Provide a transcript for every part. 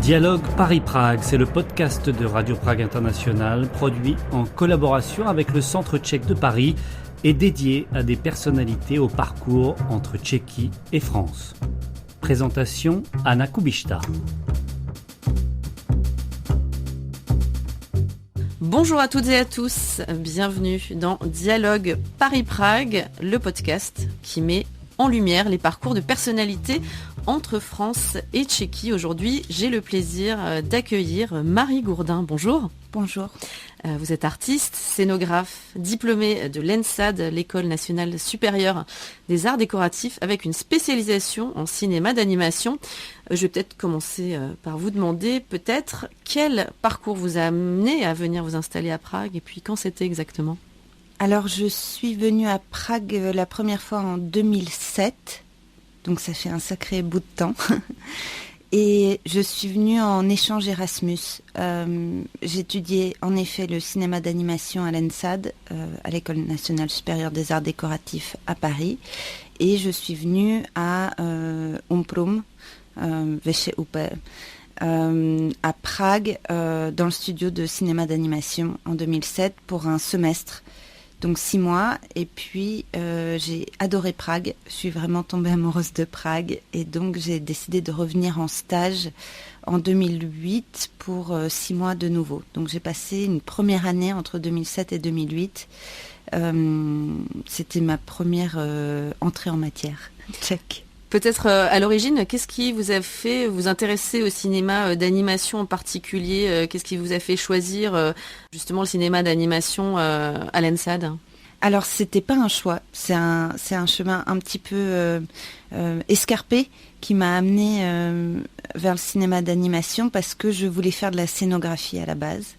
Dialogue Paris-Prague, c'est le podcast de Radio Prague International, produit en collaboration avec le Centre tchèque de Paris et dédié à des personnalités au parcours entre Tchéquie et France. Présentation Anna Kubišta. Bonjour à toutes et à tous, bienvenue dans Dialogue Paris-Prague, le podcast qui met en lumière les parcours de personnalités entre France et Tchéquie. Aujourd'hui, j'ai le plaisir d'accueillir Marie Gourdin. Bonjour. Bonjour. Vous êtes artiste, scénographe, diplômée de l'ENSAD, l'École nationale supérieure des arts décoratifs, avec une spécialisation en cinéma d'animation. Je vais peut-être commencer par vous demander peut-être quel parcours vous a amené à venir vous installer à Prague et puis quand c'était exactement ? Alors, je suis venue à Prague la première fois en 2007, donc ça fait un sacré bout de temps. Et je suis venue en échange Erasmus. J'étudiais en effet le cinéma d'animation à l'ENSAD, à l'École nationale supérieure des arts décoratifs à Paris. Et je suis venue à Umprum, VŠUP, à Prague, dans le studio de cinéma d'animation en 2007 pour un semestre. Donc 6 mois, et puis j'ai adoré Prague, je suis vraiment tombée amoureuse de Prague, et donc j'ai décidé de revenir en stage en 2008 pour 6 mois de nouveau. Donc j'ai passé une première année entre 2007 et 2008, c'était ma première entrée en matière tchèque. Peut-être à l'origine, qu'est-ce qui vous a fait vous intéresser au cinéma d'animation en particulier ? Qu'est-ce qui vous a fait choisir justement le cinéma d'animation à l'ENSAD ? Alors c'était pas un choix, c'est un chemin un petit peu escarpé qui m'a amené vers le cinéma d'animation parce que je voulais faire de la scénographie à la base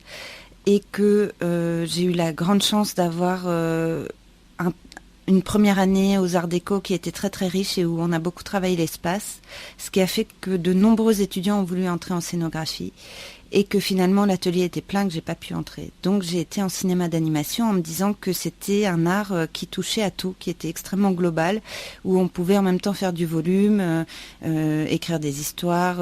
et que j'ai eu la grande chance d'avoir une première année aux Arts Déco qui était très très riche et où on a beaucoup travaillé l'espace, ce qui a fait que de nombreux étudiants ont voulu entrer en scénographie et que finalement l'atelier était plein, que j'ai pas pu entrer. Donc j'ai été en cinéma d'animation en me disant que c'était un art qui touchait à tout, qui était extrêmement global, où on pouvait en même temps faire du volume, écrire des histoires,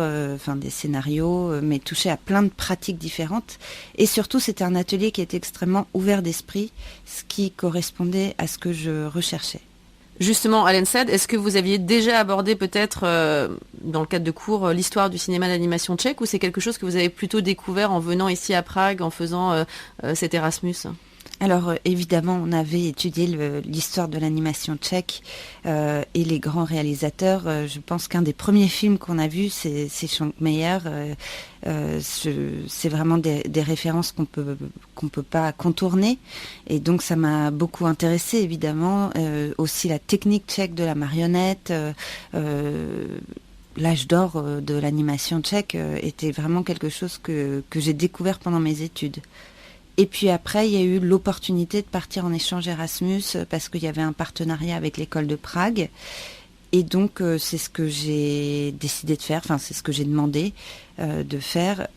des scénarios, mais toucher à plein de pratiques différentes. Et surtout c'était un atelier qui était extrêmement ouvert d'esprit, ce qui correspondait à ce que je recherchais. Justement, à l'ENSAD, est-ce que vous aviez déjà abordé peut-être, dans le cadre de cours, l'histoire du cinéma d'animation tchèque, ou c'est quelque chose que vous avez plutôt découvert en venant ici à Prague, en faisant cet Erasmus ? Alors évidemment, on avait étudié l'histoire de l'animation tchèque et les grands réalisateurs. Je pense qu'un des premiers films qu'on a vus, c'est Švankmajer. C'est vraiment des références qu'on peut pas contourner. Et donc ça m'a beaucoup intéressée, évidemment. Aussi la technique tchèque de la marionnette. L'âge d'or de l'animation tchèque était vraiment quelque chose que j'ai découvert pendant mes études. Et puis après, il y a eu l'opportunité de partir en échange Erasmus parce qu'il y avait un partenariat avec l'école de Prague. Et donc, c'est ce que j'ai décidé de faire, c'est ce que j'ai demandé de faire.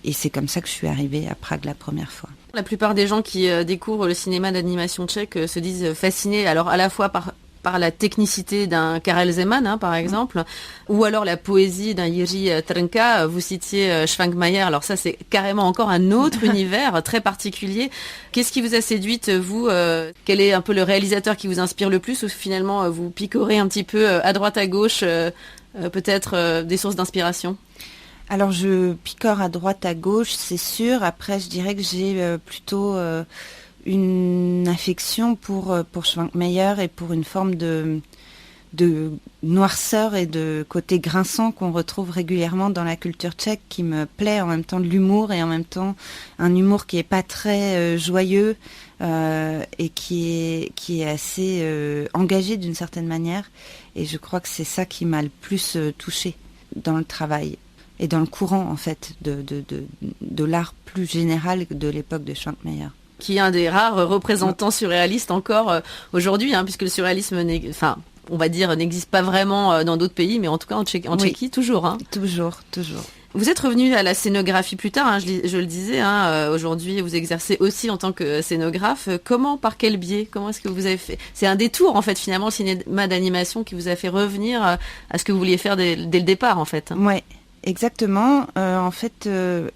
Et c'est comme ça que je suis arrivée à Prague la première fois. La plupart des gens qui découvrent le cinéma d'animation tchèque se disent fascinés, alors à la fois par la technicité d'un Karel Zeman, par exemple, ou alors la poésie d'un Jiří Trnka. Vous citiez Švankmajer, alors ça c'est carrément encore un autre univers très particulier. Qu'est-ce qui vous a séduite, vous ? Quel est un peu le réalisateur qui vous inspire le plus, ou finalement vous picorez un petit peu à droite à gauche, peut-être des sources d'inspiration ? Alors je picore à droite à gauche, c'est sûr. Après je dirais que j'ai plutôt une affection pour Švankmajer et pour une forme de noirceur et de côté grinçant qu'on retrouve régulièrement dans la culture tchèque, qui me plaît, en même temps de l'humour et en même temps un humour qui est pas très joyeux et qui est assez engagé d'une certaine manière. Et je crois que c'est ça qui m'a le plus touchée dans le travail et dans le courant en fait de l'art plus général de l'époque de Švankmajer. Qui est un des rares représentants surréalistes encore aujourd'hui, puisque le surréalisme, on va dire, n'existe pas vraiment dans d'autres pays, mais en tout cas en Tchéquie, toujours. Toujours. Vous êtes revenu à la scénographie plus tard, je le disais, aujourd'hui vous exercez aussi en tant que scénographe. Comment, par quel biais ? Comment est-ce que vous avez fait ? C'est un détour en fait finalement, le cinéma d'animation qui vous a fait revenir à ce que vous vouliez faire dès le départ en fait. Ouais. exactement. En fait,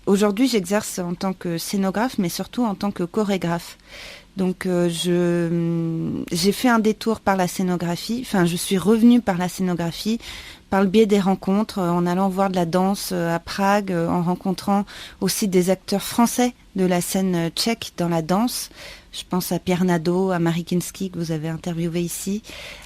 aujourd'hui, j'exerce en tant que scénographe, mais surtout en tant que chorégraphe. Donc, j'ai fait un détour par la scénographie. Enfin, je suis revenue par la scénographie, par le biais des rencontres, en allant voir de la danse à Prague, en rencontrant aussi des acteurs français de la scène tchèque dans la danse. Je pense à Pierre Nadeau, à Marie Kinski, que vous avez interviewé ici.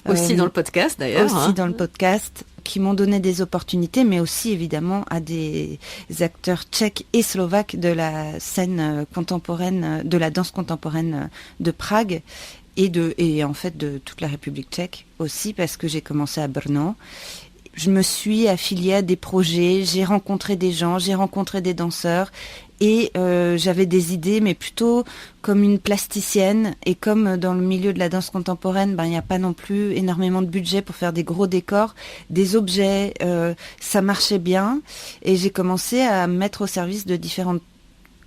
Aussi dans le podcast, d'ailleurs. Aussi dans le podcast, qui m'ont donné des opportunités, mais aussi, évidemment, à des acteurs tchèques et slovaques de la scène contemporaine, de la danse contemporaine de Prague, et en fait de toute la République tchèque aussi, parce que j'ai commencé à Brno. Je me suis affiliée à des projets, j'ai rencontré des gens, j'ai rencontré des danseurs, et j'avais des idées, mais plutôt comme une plasticienne, et comme dans le milieu de la danse contemporaine, il n'y a pas non plus énormément de budget pour faire des gros décors, des objets, ça marchait bien, et j'ai commencé à me mettre au service de différentes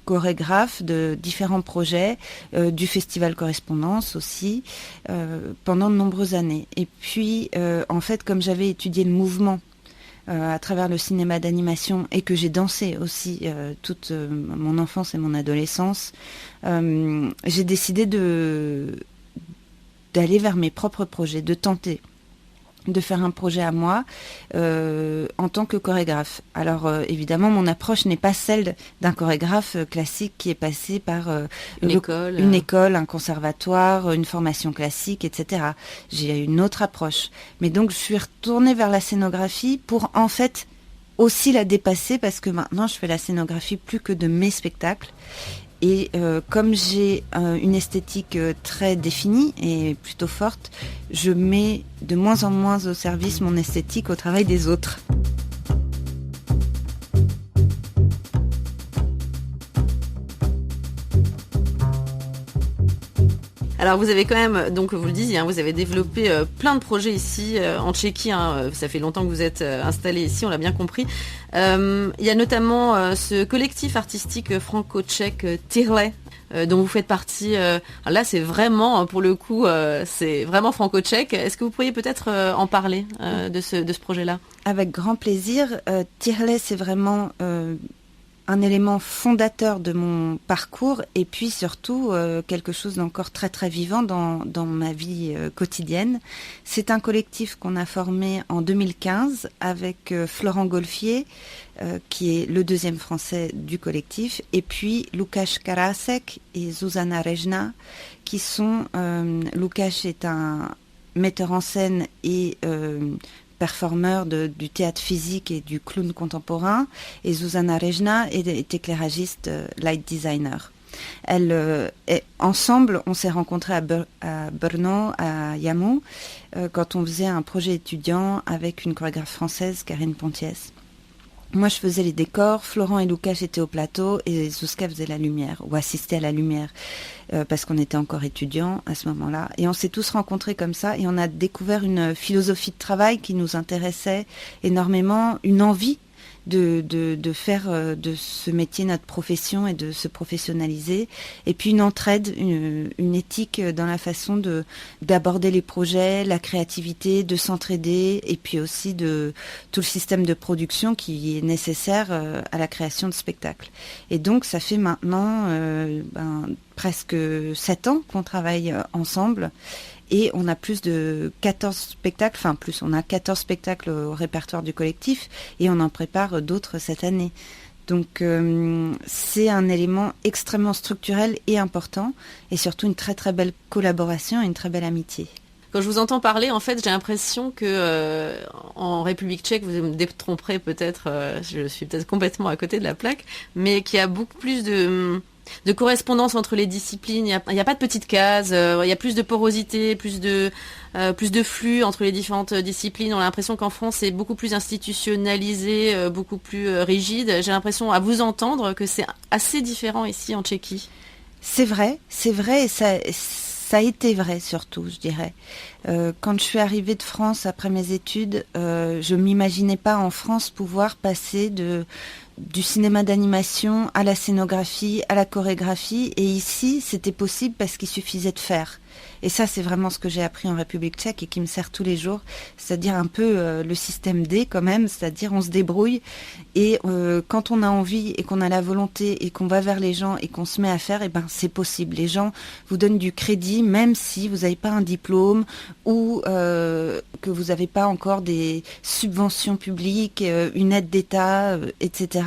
chorégraphes, de différents projets, du festival Correspondance aussi, pendant de nombreuses années. Et puis, en fait, comme j'avais étudié le mouvement à travers le cinéma d'animation et que j'ai dansé aussi toute mon enfance et mon adolescence, j'ai décidé d'aller vers mes propres projets, de tenter de faire un projet à moi en tant que chorégraphe. Alors évidemment, mon approche n'est pas celle d'un chorégraphe classique qui est passé par une école, un conservatoire, une formation classique, etc. J'ai une autre approche. Mais donc, je suis retournée vers la scénographie pour en fait aussi la dépasser, parce que maintenant, je fais la scénographie plus que de mes spectacles. Et comme j'ai une esthétique très définie et plutôt forte, je mets de moins en moins au service mon esthétique au travail des autres. Alors vous avez quand même, donc vous le disiez, vous avez développé plein de projets ici en Tchéquie. Ça fait longtemps que vous êtes installé ici, on l'a bien compris. Il y a notamment ce collectif artistique franco-tchèque Tirle, dont vous faites partie. Là, c'est vraiment, pour le coup, c'est vraiment franco-tchèque. Est-ce que vous pourriez peut-être en parler de ce projet-là ? Avec grand plaisir. Tirle, c'est vraiment un élément fondateur de mon parcours, et puis surtout quelque chose d'encore très très vivant dans ma vie quotidienne. C'est un collectif qu'on a formé en 2015 avec Florent Golfier, qui est le deuxième français du collectif, et puis Lukáš Karasek et Zuzana Rejna, qui sont... Lukáš est un metteur en scène et performeur du théâtre physique et du clown contemporain, et Zuzana Rejna est éclairagiste, light designer. Ensemble, on s'est rencontrés à Brno, à Yamu, quand on faisait un projet étudiant avec une chorégraphe française, Karine Pontiès. Moi, je faisais les décors, Florent et Lukáš étaient au plateau, et Zuzka faisait la lumière, ou assistait à la lumière, parce qu'on était encore étudiants à ce moment-là. Et on s'est tous rencontrés comme ça, et on a découvert une philosophie de travail qui nous intéressait énormément, une envie de faire de ce métier notre profession et de se professionnaliser, et puis une entraide, une éthique dans la façon d'aborder les projets, la créativité, de s'entraider, et puis aussi de tout le système de production qui est nécessaire à la création de spectacles. Et donc ça fait maintenant presque 7 ans qu'on travaille ensemble. Et on a plus de 14 spectacles, on a 14 spectacles au répertoire du collectif, et on en prépare d'autres cette année. Donc c'est un élément extrêmement structurel et important, et surtout une très très belle collaboration et une très belle amitié. Quand je vous entends parler, en fait, j'ai l'impression que en République tchèque, vous me détromperez peut-être, je suis peut-être complètement à côté de la plaque, mais qu'il y a beaucoup plus de correspondance entre les disciplines. Il n'y a pas de petites cases, il y a plus de porosité, plus de flux entre les différentes disciplines. On a l'impression qu'en France, c'est beaucoup plus institutionnalisé, beaucoup plus rigide. J'ai l'impression, à vous entendre, que c'est assez différent ici en Tchéquie. C'est vrai, et ça a été vrai surtout, je dirais. Quand je suis arrivée de France après mes études, je m'imaginais pas en France pouvoir passer du cinéma d'animation à la scénographie, à la chorégraphie, et ici c'était possible parce qu'il suffisait de faire. Et ça, c'est vraiment ce que j'ai appris en République tchèque et qui me sert tous les jours. C'est-à-dire un peu le système D quand même, c'est-à-dire on se débrouille. Et quand on a envie et qu'on a la volonté et qu'on va vers les gens et qu'on se met à faire, et ben c'est possible. Les gens vous donnent du crédit même si vous n'avez pas un diplôme ou que vous n'avez pas encore des subventions publiques, une aide d'État, etc.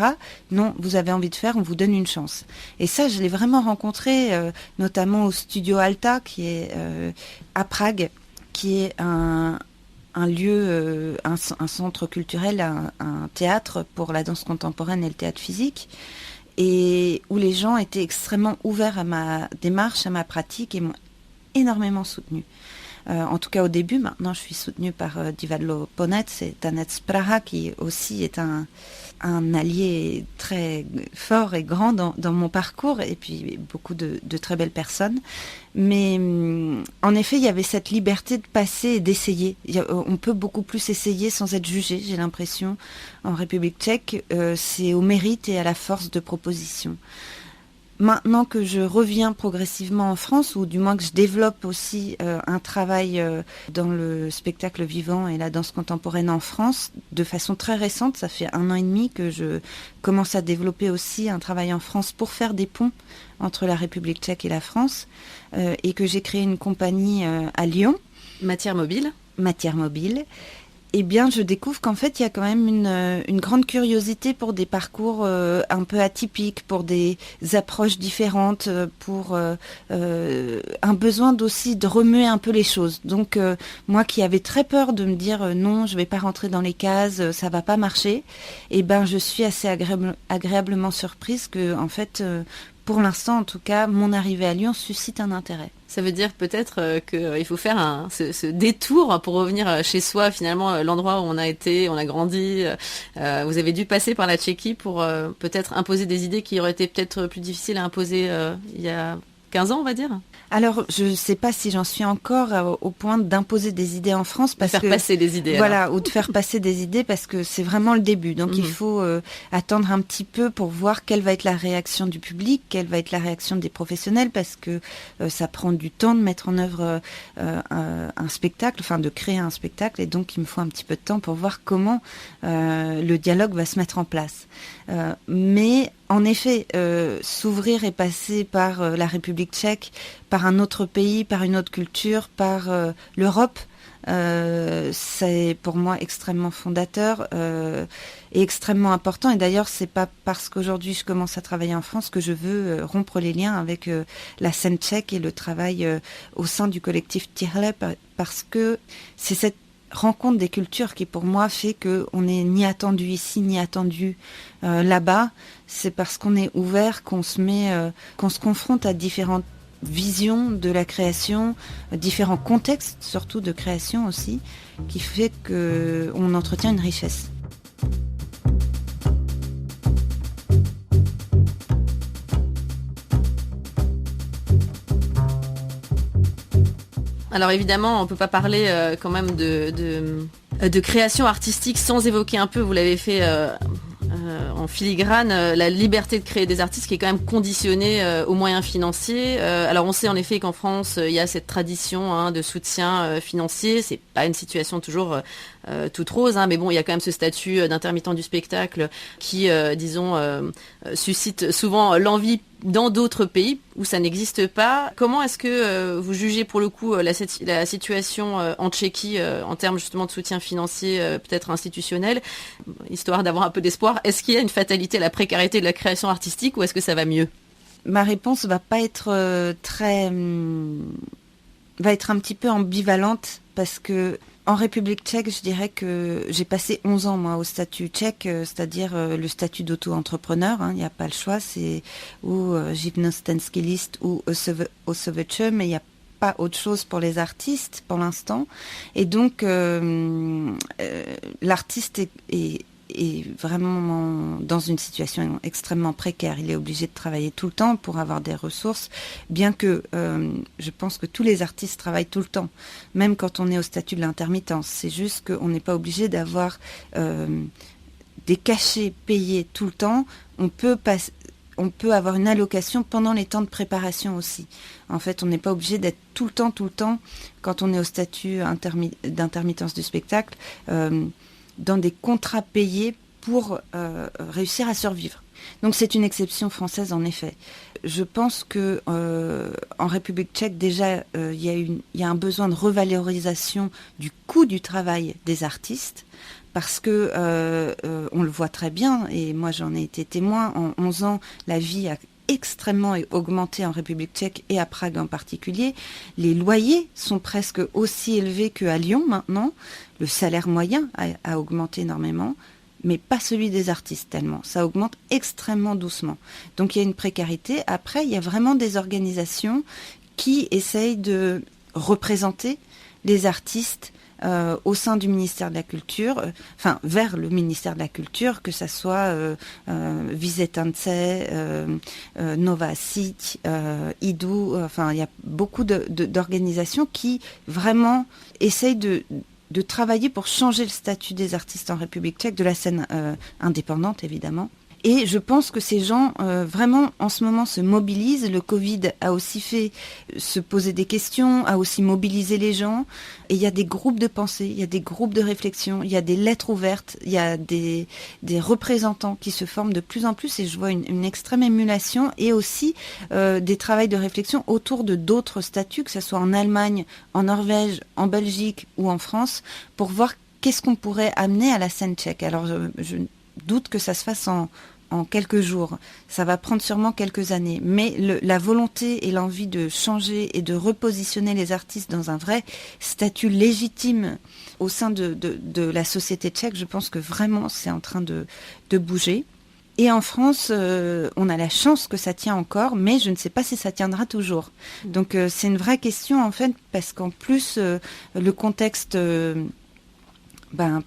Non, vous avez envie de faire, on vous donne une chance. Et ça, je l'ai vraiment rencontré, notamment au Studio Alta, qui est à Prague, qui est un lieu, un centre culturel, un théâtre pour la danse contemporaine et le théâtre physique, et où les gens étaient extrêmement ouverts à ma démarche, à ma pratique, et m'ont énormément soutenue. En tout cas au début. Maintenant je suis soutenue par Divadlo Ponec et Tanec Praha, qui aussi est un allié très fort et grand dans mon parcours, et puis beaucoup de très belles personnes. Mais en effet, il y avait cette liberté de passer et d'essayer. On peut beaucoup plus essayer sans être jugé, j'ai l'impression. En République tchèque, c'est au mérite et à la force de proposition. Maintenant que je reviens progressivement en France, ou du moins que je développe aussi un travail dans le spectacle vivant et la danse contemporaine en France, de façon très récente, ça fait 1 an et demi que je commence à développer aussi un travail en France pour faire des ponts entre la République tchèque et la France, et que j'ai créé une compagnie à Lyon. Matière mobile. Eh bien, je découvre qu'en fait, il y a quand même une grande curiosité pour des parcours un peu atypiques, pour des approches différentes, pour un besoin aussi de remuer un peu les choses. Donc, moi qui avais très peur de me dire non, je vais pas rentrer dans les cases, ça va pas marcher, eh ben, je suis assez agréablement surprise que, en fait, pour l'instant, en tout cas, mon arrivée à Lyon suscite un intérêt. Ça veut dire peut-être qu'il faut faire ce détour pour revenir chez soi, finalement, l'endroit où on a été, on a grandi. Vous avez dû passer par la Tchéquie pour peut-être imposer des idées qui auraient été peut-être plus difficiles à imposer il y a 15 ans, on va dire. Alors, je ne sais pas si j'en suis encore au point d'imposer des idées en France. De faire passer des idées. Voilà, alors. ou de faire passer des idées, parce que c'est vraiment le début. Donc, il faut attendre un petit peu pour voir quelle va être la réaction du public, quelle va être la réaction des professionnels, parce que ça prend du temps de mettre en œuvre un spectacle, enfin de créer un spectacle, et donc il me faut un petit peu de temps pour voir comment le dialogue va se mettre en place. Mais en effet, s'ouvrir et passer par la République tchèque, par un autre pays, par une autre culture, par l'Europe, c'est pour moi extrêmement fondateur et extrêmement important. Et d'ailleurs, c'est pas parce qu'aujourd'hui je commence à travailler en France que je veux rompre les liens avec la scène tchèque et le travail au sein du collectif Tihle, parce que c'est cette rencontre des cultures qui pour moi fait qu'on n'est ni attendu ici ni attendu là-bas. C'est parce qu'on est ouvert qu'on se confronte à différentes visions de la création, différents contextes surtout de création aussi, qui fait qu'on entretient une richesse. Alors évidemment, on peut pas parler quand même de création artistique sans évoquer un peu, vous l'avez fait en filigrane, la liberté de créer des artistes qui est quand même conditionnée aux moyens financiers. Alors on sait en effet qu'en France, il y a cette tradition de soutien financier. C'est pas une situation toujours toute rose, mais bon, il y a quand même ce statut d'intermittent du spectacle qui, suscite souvent l'envie dans d'autres pays où ça n'existe pas. Comment est-ce que vous jugez pour le coup la situation en Tchéquie en termes justement de soutien financier, peut-être institutionnel, histoire d'avoir un peu d'espoir? Est-ce qu'il y a une fatalité à la précarité de la création artistique ou est-ce que ça va mieux? Ma réponse va pas être va être un petit peu ambivalente, parce que en République tchèque, je dirais que j'ai passé 11 ans, moi, au statut tchèque, c'est-à-dire le statut d'auto-entrepreneur. Il n'y a pas le choix, c'est ou živnostenský list ou OSVČ, mais il n'y a pas autre chose pour les artistes pour l'instant. Et donc, l'artiste est vraiment dans une situation extrêmement précaire. Il est obligé de travailler tout le temps pour avoir des ressources, bien que je pense que tous les artistes travaillent tout le temps, même quand on est au statut de l'intermittence. C'est juste qu'on n'est pas obligé d'avoir des cachets payés tout le temps. On on peut avoir une allocation pendant les temps de préparation aussi. En fait, on n'est pas obligé d'être tout le temps, quand on est au statut d'intermittence du spectacle, dans des contrats payés pour réussir à survivre. Donc c'est une exception française en effet. Je pense que en République tchèque déjà il y a un besoin de revalorisation du coût du travail des artistes parce que on le voit très bien et moi j'en ai été témoin en 11 ans, la vie a extrêmement augmenté en République tchèque et à Prague en particulier. Les loyers sont presque aussi élevés qu'à Lyon maintenant. Le salaire moyen a augmenté énormément, mais pas celui des artistes tellement. Ça augmente extrêmement doucement. Donc il y a une précarité. Après, il y a vraiment des organisations qui essayent de représenter les artistes au sein du ministère de la Culture, vers le ministère de la Culture, que ça soit Vizetance, Nova Sic, IDU, il y a beaucoup d'organisations qui vraiment essayent de travailler pour changer le statut des artistes en République tchèque, de la scène indépendante évidemment. Et je pense que ces gens vraiment en ce moment se mobilisent. Le Covid a aussi fait se poser des questions, a aussi mobilisé les gens. Et il y a des groupes de pensée, il y a des groupes de réflexion, il y a des lettres ouvertes, il y a des représentants qui se forment de plus en plus. Et je vois une extrême émulation et aussi des travails de réflexion autour de d'autres statuts, que ce soit en Allemagne, en Norvège, en Belgique ou en France, pour voir qu'est-ce qu'on pourrait amener à la scène tchèque. Alors je doute que ça se fasse en quelques jours. Ça va prendre sûrement quelques années. Mais la volonté et l'envie de changer et de repositionner les artistes dans un vrai statut légitime au sein de la société tchèque, je pense que vraiment c'est en train de bouger. Et en France, on a la chance que ça tient encore, mais je ne sais pas si ça tiendra toujours. Donc c'est une vraie question en fait, parce qu'en plus, le contexte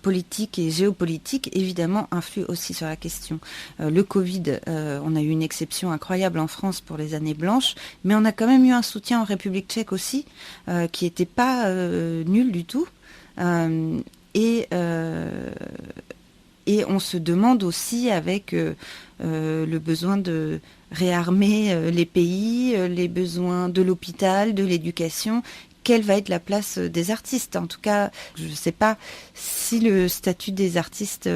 politique et géopolitique, évidemment, influe aussi sur la question. Le Covid, on a eu une exception incroyable en France pour les années blanches, mais on a quand même eu un soutien en République tchèque aussi, qui n'était pas nul du tout. Et on se demande aussi, avec le besoin de réarmer les pays, les besoins de l'hôpital, de l'éducation, quelle va être la place des artistes. En tout cas, je ne sais pas si le statut des artistes,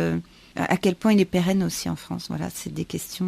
à quel point il est pérenne aussi en France. Voilà, c'est des questions...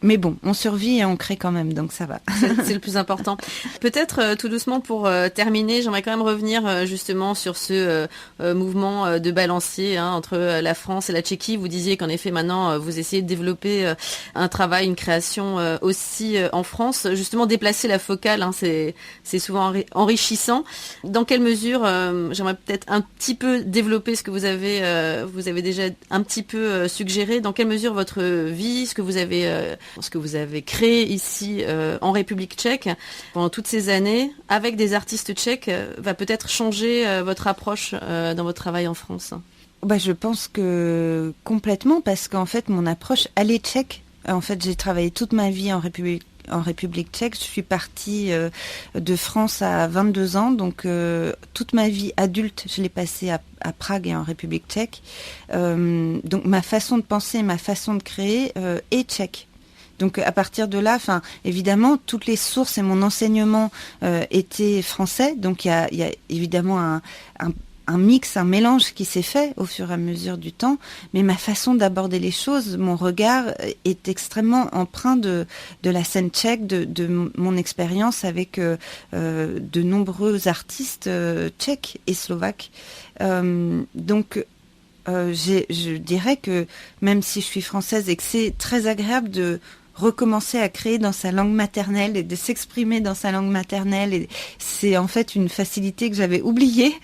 Mais bon, on survit et on crée quand même, donc ça va. C'est le plus important. Peut-être tout doucement pour terminer, j'aimerais quand même revenir justement sur ce mouvement de balancier entre la France et la Tchéquie. Vous disiez qu'en effet maintenant vous essayez de développer un travail, une création aussi en France. Justement déplacer la focale, c'est souvent enrichissant. Dans quelle mesure, j'aimerais peut-être un petit peu développer ce que vous avez déjà un petit peu suggéré. Dans quelle mesure votre vie, ce que vous avez créé ici en République tchèque pendant toutes ces années avec des artistes tchèques va peut-être changer votre approche dans votre travail en France? Je pense que complètement, parce qu'en fait mon approche elle est tchèque. En fait j'ai travaillé toute ma vie en République tchèque. Je suis partie de France à 22 ans, donc toute ma vie adulte je l'ai passée à Prague et en République tchèque. Donc ma façon de penser, ma façon de créer est tchèque. Donc à partir de là, évidemment, toutes les sources et mon enseignement étaient français. Donc il y a évidemment un mix, un mélange qui s'est fait au fur et à mesure du temps. Mais ma façon d'aborder les choses, mon regard est extrêmement empreint de la scène tchèque, de mon expérience avec de nombreux artistes tchèques et slovaques. Donc je dirais que même si je suis française et que c'est très agréable de recommencer à créer dans sa langue maternelle et de s'exprimer dans sa langue maternelle. Et c'est en fait une facilité que j'avais oubliée,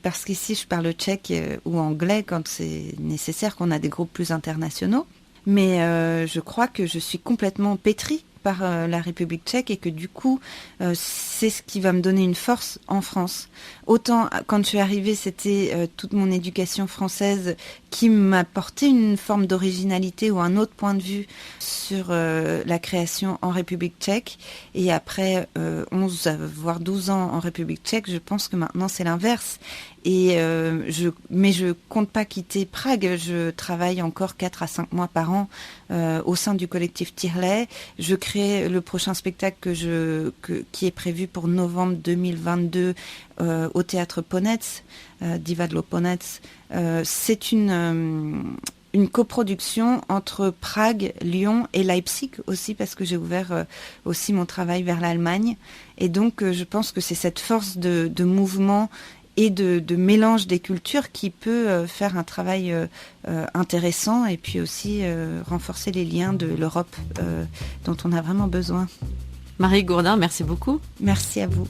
parce qu'ici je parle tchèque ou anglais quand c'est nécessaire, qu'on a des groupes plus internationaux. Mais je crois que je suis complètement pétrie par la République tchèque et que du coup c'est ce qui va me donner une force en France. Autant quand je suis arrivée, c'était toute mon éducation française qui m'apportait une forme d'originalité ou un autre point de vue sur la création en République tchèque. Et après 11 voire 12 ans en République tchèque, je pense que maintenant c'est l'inverse. Mais je compte pas quitter Prague. Je travaille encore 4 à 5 mois par an au sein du collectif Tirlet. Je crée le prochain spectacle qui est prévu pour novembre 2022 au théâtre Ponec, Divadlo Ponec. C'est une coproduction entre Prague, Lyon et Leipzig aussi, parce que j'ai ouvert aussi mon travail vers l'Allemagne. Et donc, je pense que c'est cette force de mouvement et de mélange des cultures qui peut faire un travail intéressant et puis aussi renforcer les liens de l'Europe dont on a vraiment besoin. Marie Gourdin, merci beaucoup. Merci à vous.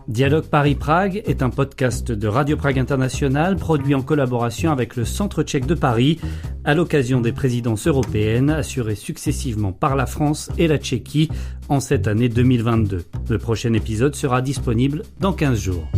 Dialogue Paris-Prague est un podcast de Radio Prague International produit en collaboration avec le Centre tchèque de Paris à l'occasion des présidences européennes assurées successivement par la France et la Tchéquie en cette année 2022. Le prochain épisode sera disponible dans 15 jours.